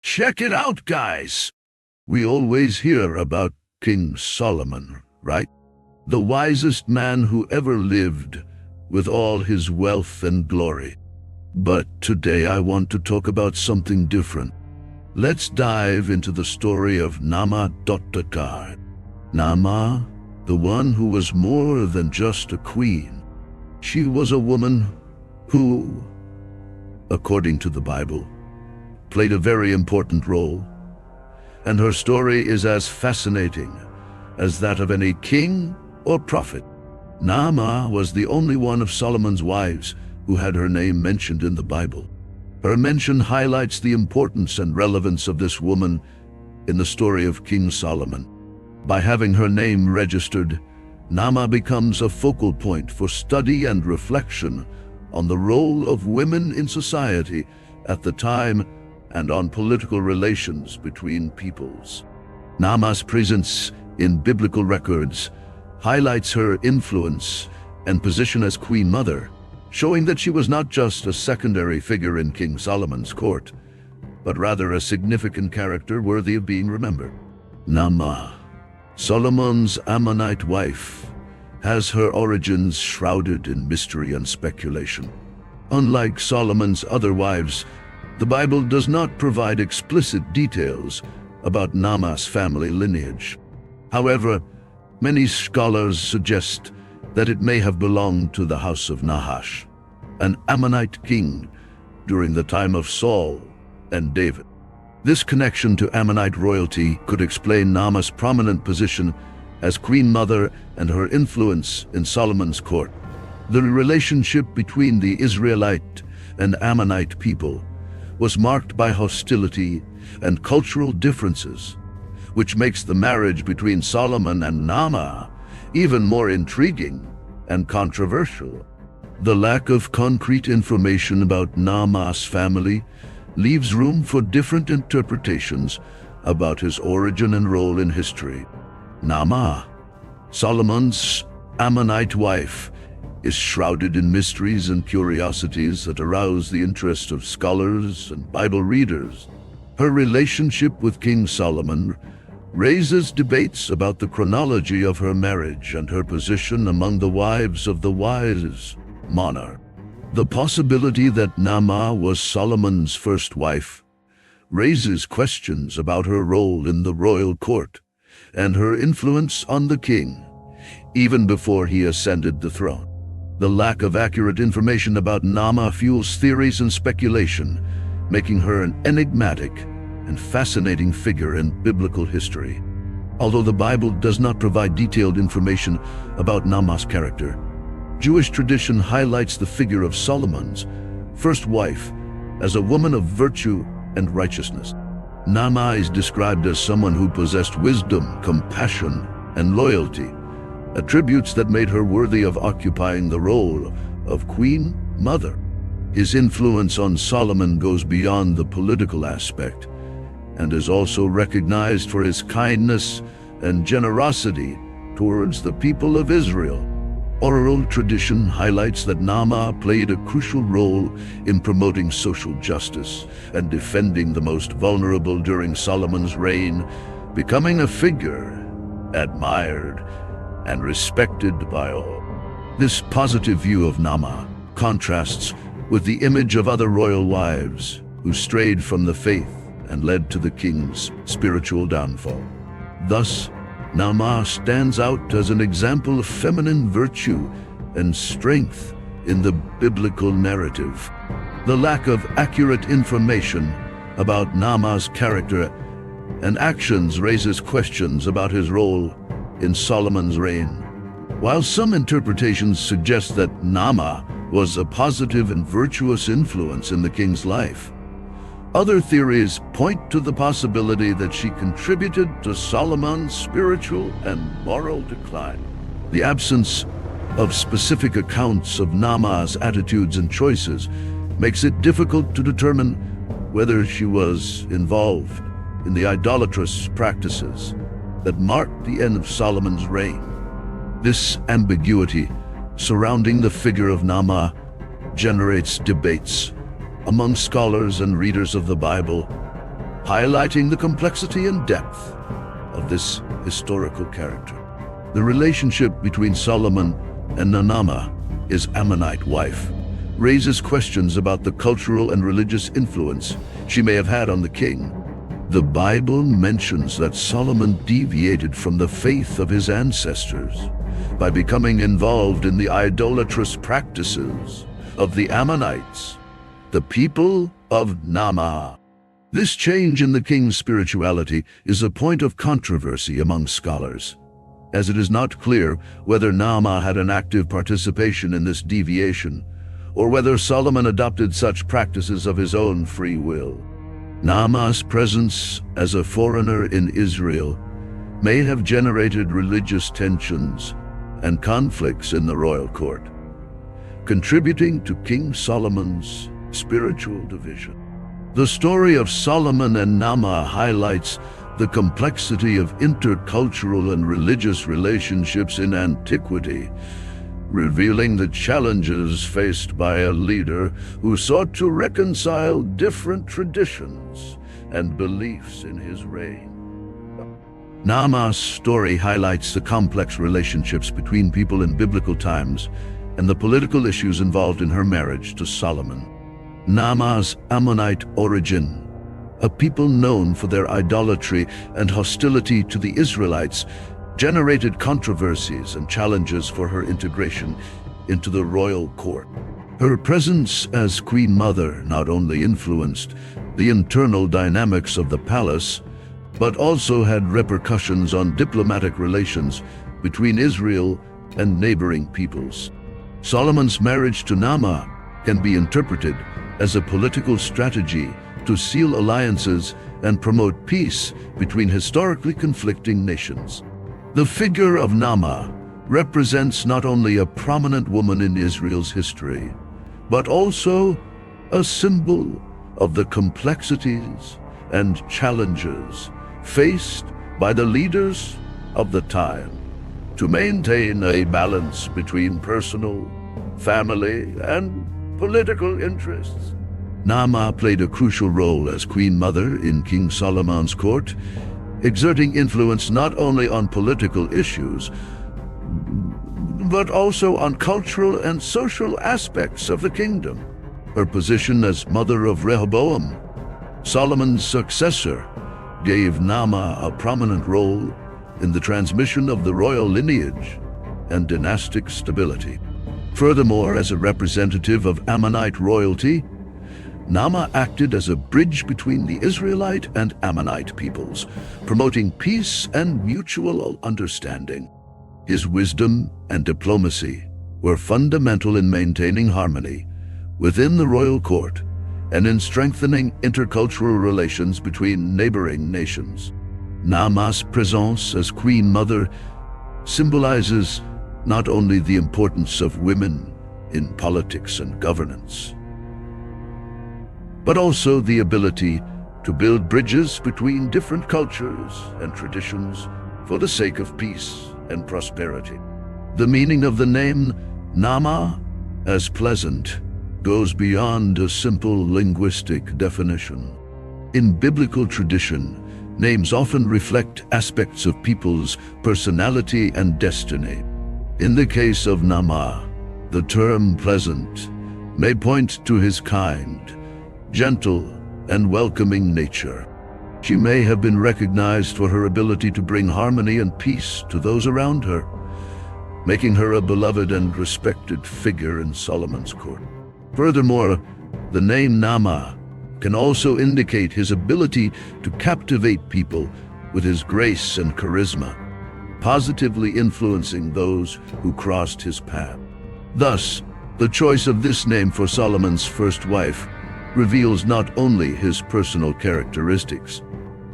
Check it out, guys! We always hear about King Solomon, right? The wisest man who ever lived, with all his wealth and glory. But today I want to talk about something different. Let's dive into the story of Naamah. Naamah, the one who was more than just a queen. She was a woman who, according to the Bible, played a very important role. And her story is as fascinating as that of any king or prophet. Naamah was the only one of Solomon's wives who had her name mentioned in the Bible. Her mention highlights the importance and relevance of this woman in the story of King Solomon. By having her name registered, Naamah becomes a focal point for study and reflection on the role of women in society at the time and on political relations between peoples. Naamah's presence in biblical records highlights her influence and position as Queen Mother, showing that she was not just a secondary figure in King Solomon's court, but rather a significant character worthy of being remembered. Naamah, Solomon's Ammonite wife, has her origins shrouded in mystery and speculation. Unlike Solomon's other wives, the Bible does not provide explicit details about Naamah's family lineage. However, many scholars suggest that it may have belonged to the house of Nahash, an Ammonite king during the time of Saul and David. This connection to Ammonite royalty could explain Naamah's prominent position as Queen Mother and her influence in Solomon's court. The relationship between the Israelite and Ammonite people was marked by hostility and cultural differences, which makes the marriage between Solomon and Naamah even more intriguing and controversial. The lack of concrete information about Naamah's family leaves room for different interpretations about his origin and role in history. Naamah, Solomon's Ammonite wife, is shrouded in mysteries and curiosities that arouse the interest of scholars and Bible readers. Her relationship with King Solomon raises debates about the chronology of her marriage and her position among the wives of the wise monarch. The possibility that Naamah was Solomon's first wife raises questions about her role in the royal court and her influence on the king, even before he ascended the throne. The lack of accurate information about Naamah fuels theories and speculation, making her an enigmatic and fascinating figure in biblical history. Although the Bible does not provide detailed information about Naamah's character, Jewish tradition highlights the figure of Solomon's first wife as a woman of virtue and righteousness. Naamah is described as someone who possessed wisdom, compassion, and loyalty, attributes that made her worthy of occupying the role of Queen Mother. His influence on Solomon goes beyond the political aspect and is also recognized for his kindness and generosity towards the people of Israel. Oral tradition highlights that Naamah played a crucial role in promoting social justice and defending the most vulnerable during Solomon's reign, becoming a figure admired and respected by all. This positive view of Naamah contrasts with the image of other royal wives who strayed from the faith and led to the king's spiritual downfall. Thus, Naamah stands out as an example of feminine virtue and strength in the biblical narrative. The lack of accurate information about Naamah's character and actions raises questions about his role in Solomon's reign. While some interpretations suggest that Naamah was a positive and virtuous influence in the king's life, other theories point to the possibility that she contributed to Solomon's spiritual and moral decline. The absence of specific accounts of Naamah's attitudes and choices makes it difficult to determine whether she was involved in the idolatrous practices that marked the end of Solomon's reign. This ambiguity surrounding the figure of Naamah generates debates among scholars and readers of the Bible, highlighting the complexity and depth of this historical character. The relationship between Solomon and Naamah, his Ammonite wife, raises questions about the cultural and religious influence she may have had on the king. The Bible mentions that Solomon deviated from the faith of his ancestors by becoming involved in the idolatrous practices of the Ammonites, the people of Naamah. This change in the king's spirituality is a point of controversy among scholars, as it is not clear whether Naamah had an active participation in this deviation, or whether Solomon adopted such practices of his own free will. Naamah's presence as a foreigner in Israel may have generated religious tensions and conflicts in the royal court, contributing to King Solomon's spiritual division. The story of Solomon and Naamah highlights the complexity of intercultural and religious relationships in antiquity, revealing the challenges faced by a leader who sought to reconcile different traditions and beliefs in his reign. Naamah's story highlights the complex relationships between people in biblical times and the political issues involved in her marriage to Solomon. Naamah's Ammonite origin, a people known for their idolatry and hostility to the Israelites, generated controversies and challenges for her integration into the royal court. Her presence as Queen Mother not only influenced the internal dynamics of the palace, but also had repercussions on diplomatic relations between Israel and neighboring peoples. Solomon's marriage to Naamah can be interpreted as a political strategy to seal alliances and promote peace between historically conflicting nations. The figure of Naamah represents not only a prominent woman in Israel's history, but also a symbol of the complexities and challenges faced by the leaders of the time to maintain a balance between personal, family, and political interests. Naamah played a crucial role as Queen Mother in King Solomon's court, exerting influence not only on political issues, but also on cultural and social aspects of the kingdom. Her position as mother of Rehoboam, Solomon's successor, gave Naamah a prominent role in the transmission of the royal lineage and dynastic stability. Furthermore, as a representative of Ammonite royalty, Naamah acted as a bridge between the Israelite and Ammonite peoples, promoting peace and mutual understanding. His wisdom and diplomacy were fundamental in maintaining harmony within the royal court and in strengthening intercultural relations between neighboring nations. Naamah's presence as Queen Mother symbolizes not only the importance of women in politics and governance, but also the ability to build bridges between different cultures and traditions for the sake of peace and prosperity. The meaning of the name Naamah, as pleasant, goes beyond a simple linguistic definition. In biblical tradition, names often reflect aspects of people's personality and destiny. In the case of Naamah, the term pleasant may point to his kind, gentle, and welcoming nature. She may have been recognized for her ability to bring harmony and peace to those around her, making her a beloved and respected figure in Solomon's court. Furthermore, the name Naamah can also indicate his ability to captivate people with his grace and charisma, positively influencing those who crossed his path. Thus, the choice of this name for Solomon's first wife reveals not only his personal characteristics,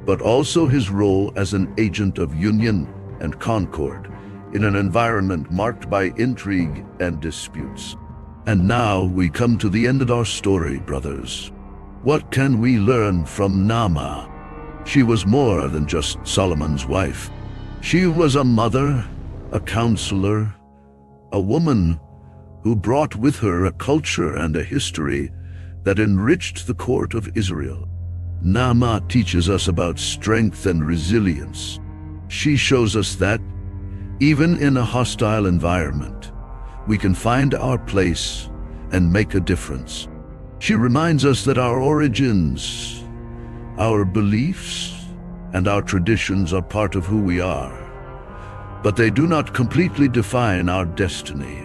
but also his role as an agent of union and concord in an environment marked by intrigue and disputes. And now we come to the end of our story, brothers. What can we learn from Naamah? She was more than just Solomon's wife. She was a mother, a counselor, a woman who brought with her a culture and a history that enriched the court of Israel. Naamah teaches us about strength and resilience. She shows us that, even in a hostile environment, we can find our place and make a difference. She reminds us that our origins, our beliefs, and our traditions are part of who we are, but they do not completely define our destiny.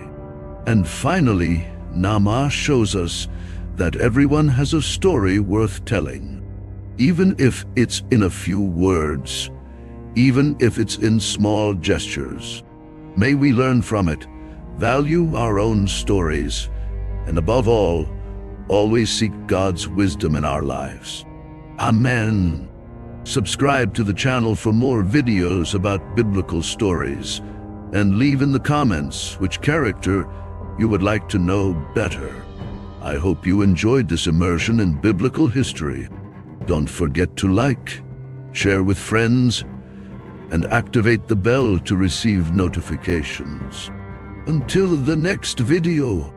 And finally, Naamah shows us that everyone has a story worth telling, even if it's in a few words, even if it's in small gestures. May we learn from it, value our own stories, and above all, always seek God's wisdom in our lives. Amen. Subscribe to the channel for more videos about biblical stories, and leave in the comments which character you would like to know better. I hope you enjoyed this immersion in biblical history. Don't forget to like, share with friends, and activate the bell to receive notifications. Until the next video.